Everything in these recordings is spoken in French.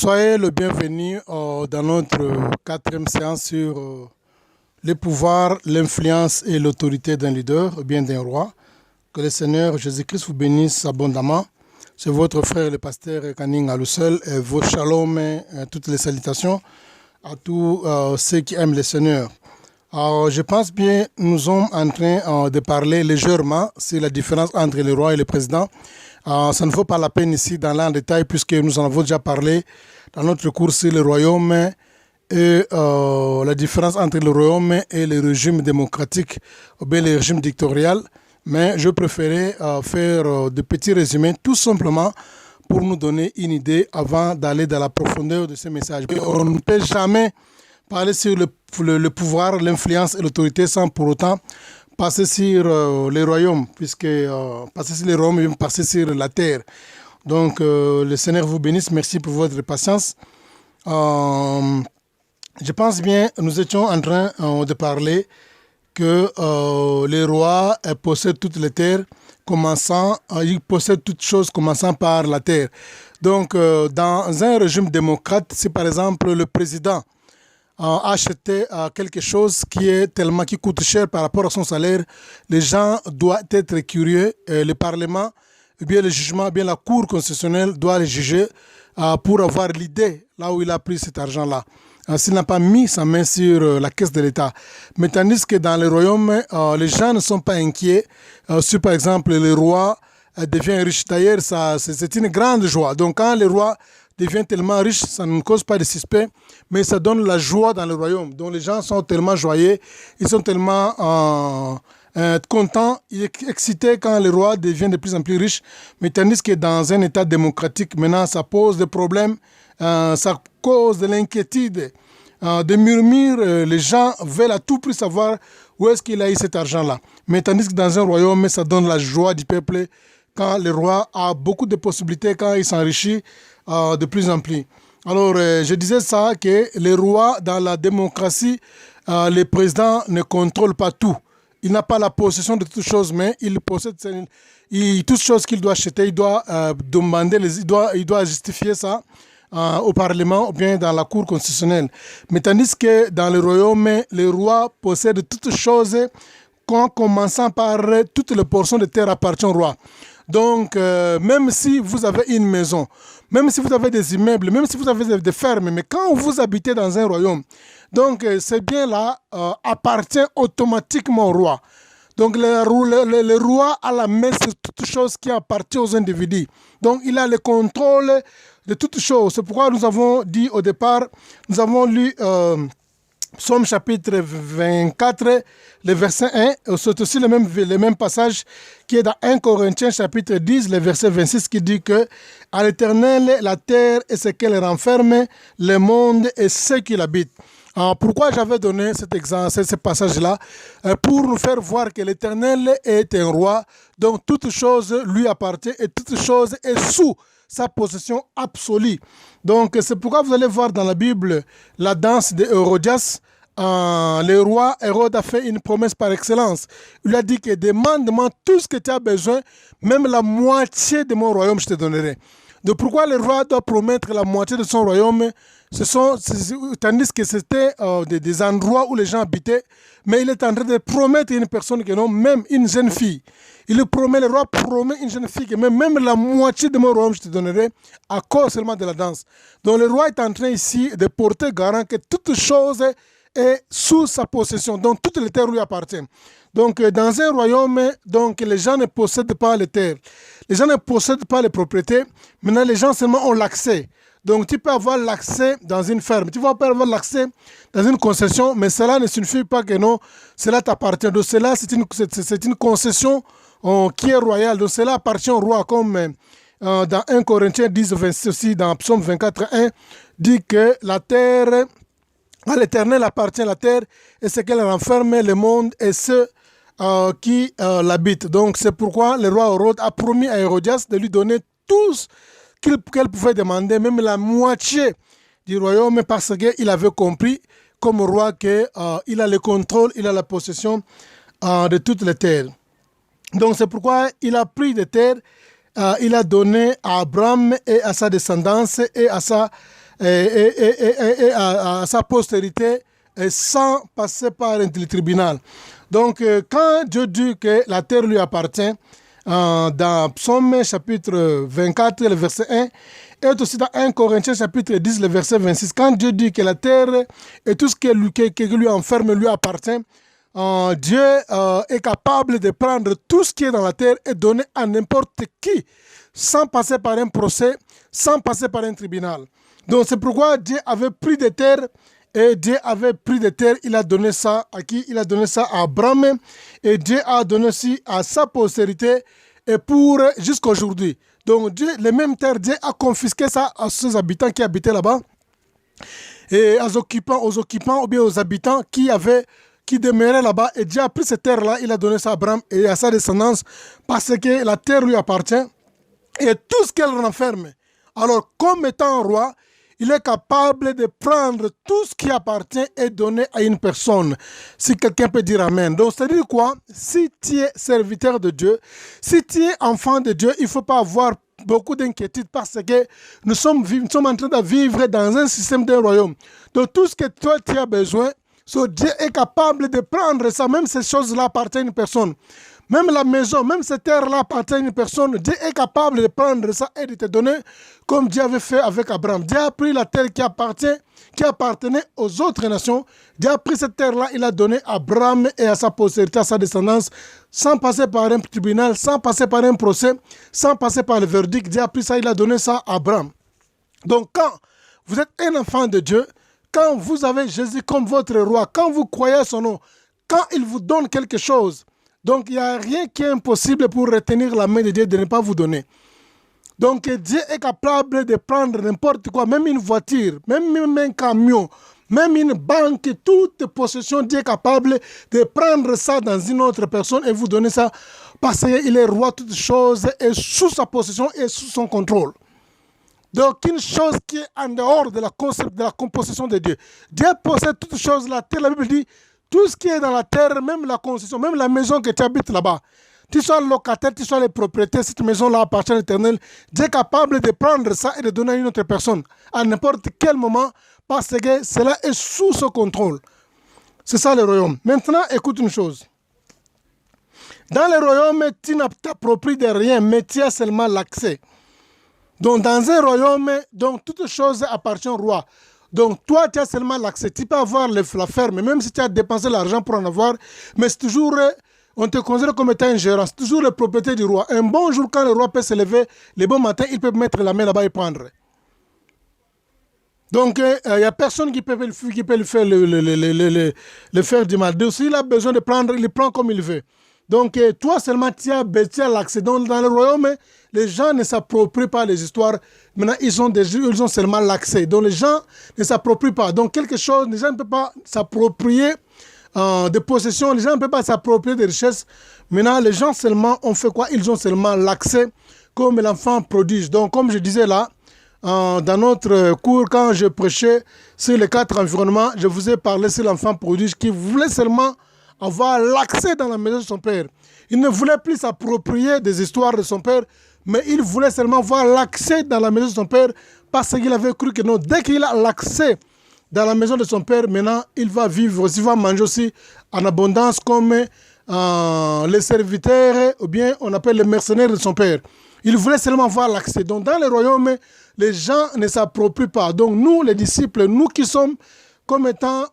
Soyez le bienvenu dans notre quatrième séance sur les pouvoirs, l'influence et l'autorité d'un leader, ou bien d'un roi. Que le Seigneur Jésus-Christ vous bénisse abondamment. C'est votre frère le pasteur Kaning Alusel et vos shalom et toutes les salutations à tous ceux qui aiment le Seigneur. Alors, je pense bien nous sommes en train de parler légèrement sur la différence entre le roi et le président. Ça ne vaut pas la peine ici d'aller en détail puisque nous en avons déjà parlé dans notre cours sur le royaume et la différence entre le royaume et le régime démocratique ou bien le régime dictatorial. Mais je préférais faire de petits résumés tout simplement pour nous donner une idée avant d'aller dans la profondeur de ce message. On ne peut jamais parler sur le pouvoir, l'influence et l'autorité sans pour autant passer sur les royaumes, puisque passer sur les royaumes et passer sur la terre. Donc, le Seigneur vous bénisse. Merci pour votre patience. Je pense bien, nous étions en train de parler que les rois possèdent toutes les terres, ils possèdent toutes choses commençant par la terre. Donc, dans un régime démocrate, si par exemple le président acheter quelque chose qui coûte cher par rapport à son salaire, les gens doivent être curieux. Le Parlement, bien le jugement, bien la Cour constitutionnelle doit le juger pour avoir l'idée là où il a pris cet argent-là. S'il n'a pas mis sa main sur la caisse de l'État. Mais tandis que dans le royaume, les gens ne sont pas inquiets. Si par exemple le roi devient riche, d'ailleurs, c'est une grande joie. Donc quand le roi devient tellement riche, ça ne cause pas de suspect, mais ça donne la joie dans le royaume. Donc les gens sont tellement joyeux, ils sont tellement contents, excités quand le roi devient de plus en plus riche. Mais tandis que dans un État démocratique, maintenant, ça pose des problèmes, ça cause de l'inquiétude, des murmures. Les gens veulent à tout prix savoir où est-ce qu'il a eu cet argent-là. Mais tandis que dans un royaume, ça donne la joie du peuple quand le roi a beaucoup de possibilités, quand il s'enrichit de plus en plus. Alors, je disais ça, que les rois, dans la démocratie, le président ne contrôle pas tout. Il n'a pas la possession de toutes choses, mais il possède toutes choses qu'il doit acheter. Il doit demander, il doit justifier ça au Parlement ou bien dans la Cour constitutionnelle. Mais tandis que dans le royaume, le roi possède toutes choses, en commençant par toutes les portions de terre appartiennent au roi. Donc, même si vous avez une maison, même si vous avez des immeubles, même si vous avez des fermes, mais quand vous habitez dans un royaume, donc ces biens-là appartiennent automatiquement au roi. Donc, le roi a la main sur toutes choses qui appartiennent aux individus. Donc, il a le contrôle de toutes choses. C'est pourquoi nous avons dit au départ, nous avons lu Psaume chapitre 24, le verset 1, c'est aussi le même passage qui est dans 1 Corinthiens chapitre 10, le verset 26 qui dit que à l'Éternel, la terre et ce qu'elle renferme, le monde et ceux qui l'habitent. Alors, pourquoi j'avais donné cet exemple, ce passage-là? Pour nous faire voir que l'Éternel est un roi, donc toute chose lui appartient et toute chose est sous sa possession absolue. Donc, c'est pourquoi vous allez voir dans la Bible la danse de Hérodias. Le roi Hérode a fait une promesse par excellence. Il a dit que demande-moi tout ce que tu as besoin, même la moitié de mon royaume, je te donnerai. Donc, pourquoi le roi doit promettre la moitié de son royaume? Tandis que c'était des endroits où les gens habitaient, mais il est en train de promettre à une personne que non, même une jeune fille. Le roi promet à une jeune fille que même la moitié de mon royaume je te donnerai à cause seulement de la danse. Donc le roi est en train ici de porter garant que toute chose est sous sa possession. Donc toutes les terres lui appartiennent. Donc dans un royaume, donc, les gens ne possèdent pas les terres. Les gens ne possèdent pas les propriétés. Maintenant les gens seulement ont l'accès. Donc tu peux avoir l'accès dans une ferme, tu vas pas avoir l'accès dans une concession, mais cela ne signifie pas que non, cela t'appartient. Donc cela c'est une concession qui est royale. Donc cela appartient au roi, comme dans 1 Corinthiens 10, 26 aussi, dans Psaume 24, 1, dit que la terre, à l'Éternel appartient la terre et ce qu'elle renferme, le monde et ceux qui l'habitent. Donc c'est pourquoi le roi Hérode a promis à Hérodias de lui donner tous qu'elle pouvait demander, même la moitié du royaume, parce qu'il avait compris comme roi qu'il a le contrôle, il a la possession de toutes les terres. Donc c'est pourquoi il a pris des terres, il a donné à Abraham et à sa descendance et à sa à sa postérité sans passer par le tribunal. Donc, quand Dieu dit que la terre lui appartient, dans Psaume chapitre 24, le verset 1, et aussi dans 1 Corinthiens chapitre 10, le verset 26, quand Dieu dit que la terre et tout ce qui lui enferme lui appartient, Dieu est capable de prendre tout ce qui est dans la terre et donner à n'importe qui, sans passer par un procès, sans passer par un tribunal. Donc c'est pourquoi Dieu avait pris des terres, et Dieu avait pris des terres, il a donné ça à qui? Il a donné ça à Abraham, et Dieu a donné aussi à sa postérité, et pour jusqu'à aujourd'hui. Donc Dieu, les mêmes terres, Dieu a confisqué ça à ses habitants qui habitaient là-bas, et aux occupants ou bien aux habitants qui demeuraient là-bas, et Dieu a pris ces terres-là, il a donné ça à Abraham et à sa descendance, parce que la terre lui appartient, et tout ce qu'elle renferme. Alors, comme étant un roi, il est capable de prendre tout ce qui appartient et donner à une personne. Si quelqu'un peut dire Amen. Donc, c'est-à-dire quoi? Si tu es serviteur de Dieu, si tu es enfant de Dieu, il ne faut pas avoir beaucoup d'inquiétude parce que nous sommes en train de vivre dans un système d'un royaume. Donc, tout ce que toi, tu as besoin, Dieu est capable de prendre ça. Même ces choses-là appartiennent à une personne. Même la maison, même cette terre-là appartient à une personne. Dieu est capable de prendre ça et de te donner comme Dieu avait fait avec Abraham. Dieu a pris la terre qui appartenait aux autres nations. Dieu a pris cette terre-là, il a donné à Abraham et à sa postérité, à sa descendance, sans passer par un tribunal, sans passer par un procès, sans passer par le verdict. Dieu a pris ça, il a donné ça à Abraham. Donc quand vous êtes un enfant de Dieu, quand vous avez Jésus comme votre roi, quand vous croyez à son nom, quand il vous donne quelque chose, donc il n'y a rien qui est impossible pour retenir la main de Dieu de ne pas vous donner. Donc Dieu est capable de prendre n'importe quoi, même une voiture, même un camion, même une banque, toute possession, Dieu est capable de prendre ça dans une autre personne et vous donner ça parce qu'il est roi de toutes choses et sous sa possession et sous son contrôle. Donc, une chose qui est en dehors de la possession de Dieu. Dieu possède toutes choses. La terre, la Bible dit, tout ce qui est dans la terre, même la concession, même la maison que tu habites là-bas, tu sois locataire, tu sois le propriétaire, cette maison-là appartient à l'Éternel. Dieu est capable de prendre ça et de donner à une autre personne à n'importe quel moment parce que cela est sous son contrôle. C'est ça le royaume. Maintenant, écoute une chose. Dans le royaume, tu n'as t'appropries de rien, mais tu as seulement l'accès. Donc, dans un royaume, donc, toutes choses appartiennent au roi. Donc, toi, tu as seulement l'accès. Tu peux avoir la ferme, même si tu as dépensé l'argent pour en avoir, mais c'est toujours, on te considère comme étant un gérant. C'est toujours la propriété du roi. Un bon jour, quand le roi peut se lever, le bon matin, il peut mettre la main là-bas et prendre. Donc, il n'y a personne qui peut le faire, le faire du mal. Donc, s'il a besoin de prendre, il prend comme il veut. Donc, toi seulement, tu as l'accès. Donc, dans le royaume, les gens ne s'approprient pas les histoires. Maintenant, ils ont seulement l'accès. Donc, les gens ne s'approprient pas. Donc, quelque chose, les gens ne peuvent pas s'approprier de possessions. Les gens ne peuvent pas s'approprier des richesses. Maintenant, les gens seulement ont fait quoi? Ils ont seulement l'accès comme l'enfant prodige. Donc, comme je disais là, dans notre cours, quand je prêchais sur les 4 environnements, je vous ai parlé sur l'enfant prodige qui voulait seulement avoir l'accès dans la maison de son père. Il ne voulait plus s'approprier des histoires de son père, mais il voulait seulement avoir l'accès dans la maison de son père parce qu'il avait cru que non, dès qu'il a l'accès dans la maison de son père, maintenant, il va vivre aussi, il va manger aussi en abondance comme les serviteurs, ou bien on appelle les mercenaires de son père. Il voulait seulement avoir l'accès. Donc, dans le royaume, les gens ne s'approprient pas. Donc, nous, les disciples, nous qui sommes comme étant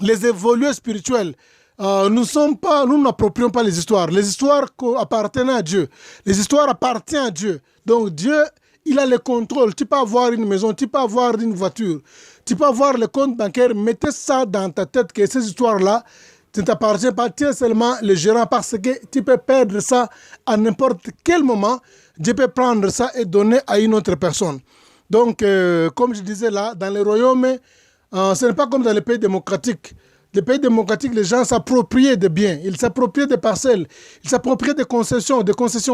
les évolués spirituels, nous n'approprions pas les histoires. Les histoires appartiennent à Dieu. Les histoires appartiennent à Dieu. Donc Dieu, il a le contrôle. Tu peux avoir une maison, tu peux avoir une voiture, tu peux avoir le compte bancaire. Mettez ça dans ta tête que ces histoires-là ne t'appartiennent pas. Tu es seulement le gérant parce que tu peux perdre ça à n'importe quel moment. Dieu peut prendre ça et donner à une autre personne. Donc, comme je disais là, dans les royaumes, ce n'est pas comme dans les pays démocratiques. Les pays démocratiques, les gens s'approprient des biens, ils s'approprient des parcelles, ils s'approprient des concessions,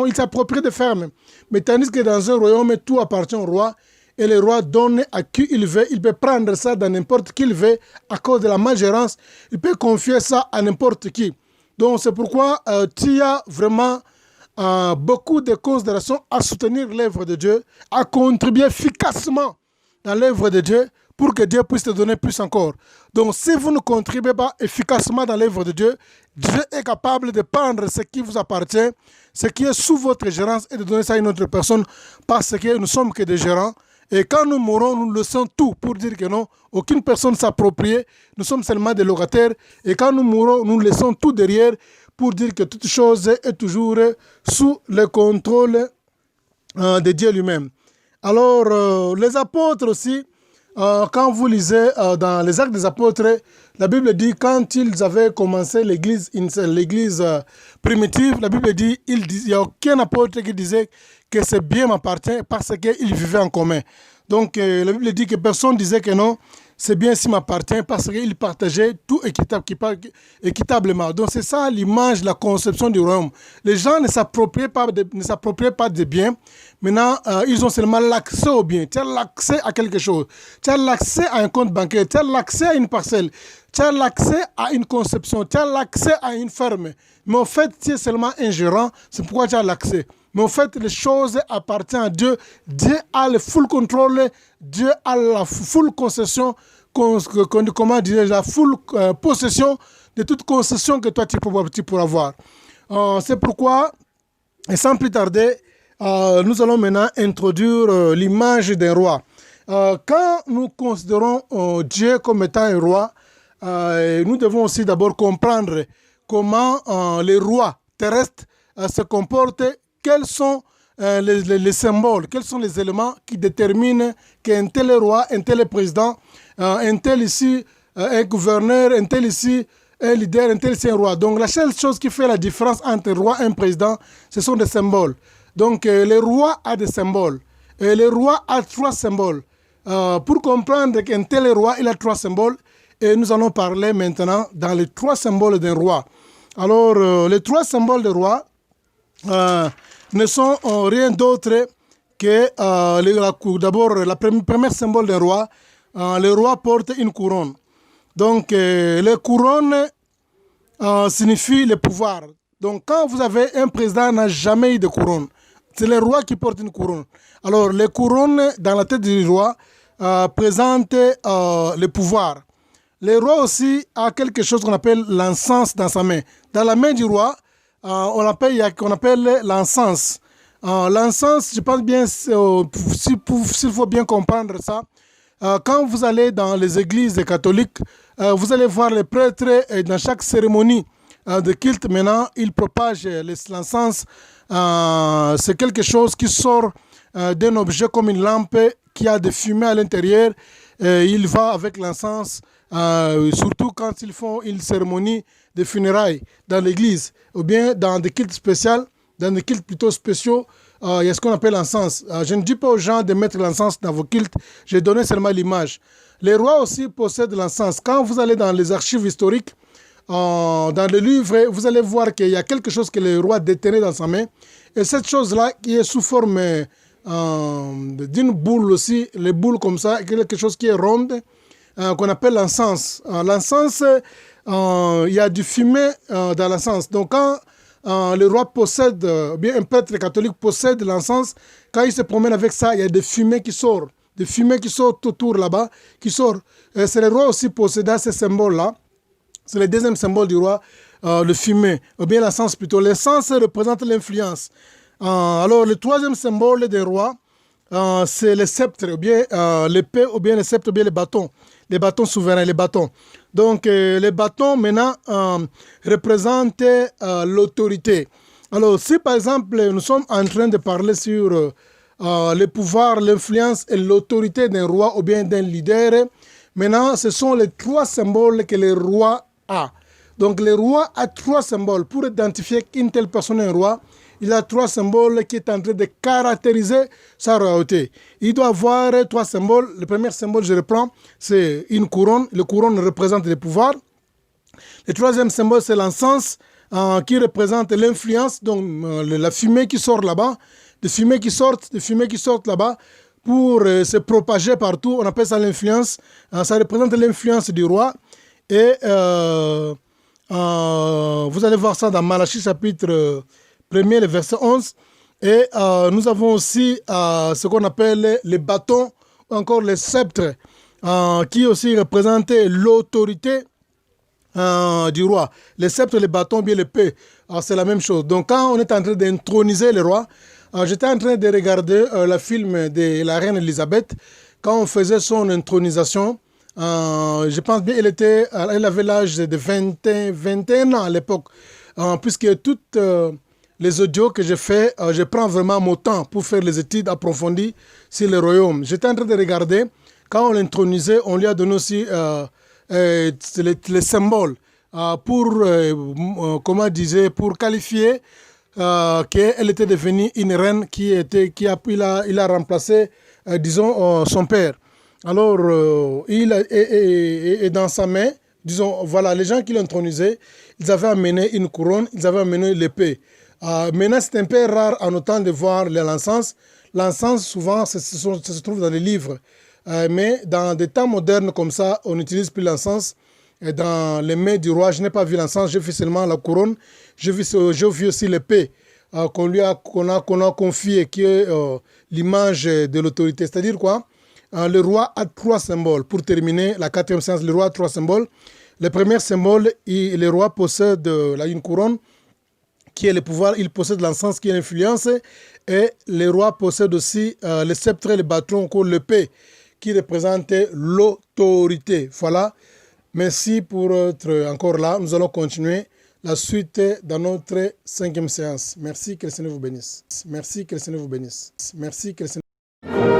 ils s'approprient des fermes. Mais tandis que dans un royaume, tout appartient au roi et le roi donne à qui il veut. Il peut prendre ça dans n'importe qui il veut à cause de la malgérance. Il peut confier ça à n'importe qui. Donc c'est pourquoi tu as vraiment beaucoup de considérations à soutenir l'œuvre de Dieu, à contribuer efficacement dans l'œuvre de Dieu pour que Dieu puisse te donner plus encore. Donc, si vous ne contribuez pas efficacement dans l'œuvre de Dieu, Dieu est capable de prendre ce qui vous appartient, ce qui est sous votre gérance et de donner ça à une autre personne parce que nous ne sommes que des gérants. Et quand nous mourrons, nous laissons tout pour dire que non, aucune personne ne s'approprie, nous sommes seulement des locataires. Et quand nous mourrons, nous laissons tout derrière pour dire que toute chose est toujours sous le contrôle de Dieu lui-même. Alors, les apôtres aussi, quand vous lisez dans les Actes des Apôtres, la Bible dit quand ils avaient commencé l'église primitive, la Bible dit il n'y a aucun apôtre qui disait que ce bien m'appartient parce qu'ils vivaient en commun. Donc la Bible dit que personne ne disait que non, c'est bien si m'appartient parce qu'ils partageaient tout équitablement. Donc c'est ça l'image, la conception du royaume. Les gens ne s'appropriaient pas des biens. Maintenant, ils ont seulement l'accès aux biens. Tu as l'accès à quelque chose. Tu as l'accès à un compte bancaire. Tu as l'accès à une parcelle. Tu as l'accès à une conception. Tu as l'accès à une ferme. Mais en fait, tu es seulement un gérant. C'est pourquoi tu as l'accès. Mais en fait, les choses appartiennent à Dieu. Dieu a le full contrôle. Dieu a la full concession, comment dire, la full possession de toute concession que toi tu pourras avoir. C'est pourquoi, et sans plus tarder, nous allons maintenant introduire l'image d'un roi. Quand nous considérons Dieu comme étant un roi, nous devons aussi d'abord comprendre comment les rois terrestres se comportent. Quels sont les symboles, quels sont les éléments qui déterminent qu'un tel roi, un tel président, un tel ici, un gouverneur, un tel ici, un leader, un tel ici, un roi. Donc la seule chose qui fait la différence entre un roi et un président, ce sont des symboles. Donc le roi a des symboles. Et le roi a 3 symboles. Pour comprendre qu'un tel roi, il a 3 symboles. Et nous allons parler maintenant dans les 3 symboles d'un roi. Alors les 3 symboles du roi, ne sont rien d'autre que d'abord la première symbole d'un roi. Le roi porte une couronne. Donc les couronnes signifient le pouvoir. Donc quand vous avez un président n'a jamais eu de couronne, c'est le roi qui porte une couronne. Alors les couronnes dans la tête du roi présentent le pouvoir. Le roi aussi a quelque chose qu'on appelle l'encens dans sa main. Dans la main du roi, on appelle l'encens. L'encens, je pense bien, s'il faut bien comprendre ça, quand vous allez dans les églises catholiques, vous allez voir les prêtres dans chaque cérémonie de culte. Maintenant, ils propagent l'encens. C'est quelque chose qui sort d'un objet comme une lampe qui a des fumées à l'intérieur. Il va avec l'encens, surtout quand ils font une cérémonie de funérailles dans l'église ou bien dans des cultes spéciaux, dans des cultes plutôt spéciaux, il y a ce qu'on appelle l'encens. Je ne dis pas aux gens de mettre l'encens dans vos cultes, j'ai donné seulement l'image. Les rois aussi possèdent l'encens. Quand vous allez dans les archives historiques, dans le livre, vous allez voir qu'il y a quelque chose que le roi détenait dans sa main. Et cette chose-là, qui est sous forme d'une boule aussi, les boules comme ça, quelque chose qui est ronde, qu'on appelle l'encens. L'encens, il y a du fumée dans l'encens. Donc quand le roi possède, bien un prêtre catholique possède l'encens, quand il se promène avec ça, il y a des fumées qui sortent. Des fumées qui sortent autour là-bas, qui sortent. C'est le roi aussi possédant ces symboles-là. C'est le deuxième symbole du roi, le fumée, ou bien l'encens plutôt. L'encens représente l'influence. Alors le troisième symbole des rois, c'est le sceptre, ou bien l'épée, ou bien le sceptre, ou bien les bâtons souverains, les bâtons. Donc les bâtons maintenant représentent l'autorité. Alors si par exemple nous sommes en train de parler sur le pouvoir, l'influence et l'autorité d'un roi ou bien d'un leader, maintenant ce sont les 3 symboles que le roi a. Donc le roi a 3 symboles. Pour identifier qu'une telle personne est un roi, il a 3 symboles qui est en train de caractériser sa royauté. Il doit avoir 3 symboles. Le premier symbole, je reprends, c'est une couronne. La couronne représente le pouvoir. Le troisième symbole, c'est l'encens qui représente l'influence, donc la fumée qui sort là-bas, des fumées qui sortent là-bas pour se propager partout. On appelle ça l'influence. Ça représente l'influence du roi. Et vous allez voir ça dans Malachie chapitre 1er, le verset 11. Et nous avons aussi ce qu'on appelle les bâtons, encore le sceptre qui aussi représentait l'autorité du roi. Le sceptre, le bâton, bien l'épée, c'est la même chose. Donc quand on est en train d'introniser le roi, j'étais en train de regarder le film de la reine Elisabeth quand on faisait son intronisation. Je pense bien elle avait l'âge de 21 ans à l'époque, puisque toutes les audios que je fais, je prends vraiment mon temps pour faire les études approfondies sur le royaume. J'étais en train de regarder, quand on l'intronisait, on lui a donné aussi les symboles pour, pour qualifier qu'elle était devenue une reine il a remplacé, disons, son père. Alors, et dans sa main, disons, voilà, les gens qui l'ont intronisé, ils avaient amené une couronne, ils avaient amené l'épée. Maintenant, c'est un peu rare en autant de voir l'encens. L'encens, souvent, ça se trouve dans les livres. Mais dans des temps modernes comme ça, on n'utilise plus l'encens. Et dans les mains du roi, je n'ai pas vu l'encens, j'ai vu seulement la couronne. J'ai vu aussi l'épée qu'on a confiée, qui est l'image de l'autorité. C'est-à-dire quoi? Le roi a 3 symboles. Pour terminer la 4e séance, le roi a 3 symboles. Le premier symbole, le roi possède une couronne qui est le pouvoir, il possède l'encens qui est l'influence, et le roi possède aussi le sceptre et le bâton, encore l'épée, qui représente l'autorité. Voilà. Merci pour être encore là. Nous allons continuer la suite dans notre 5e séance. Merci, que le Seigneur vous bénisse. Merci, que le Seigneur vous bénisse. Merci, que le Seigneur...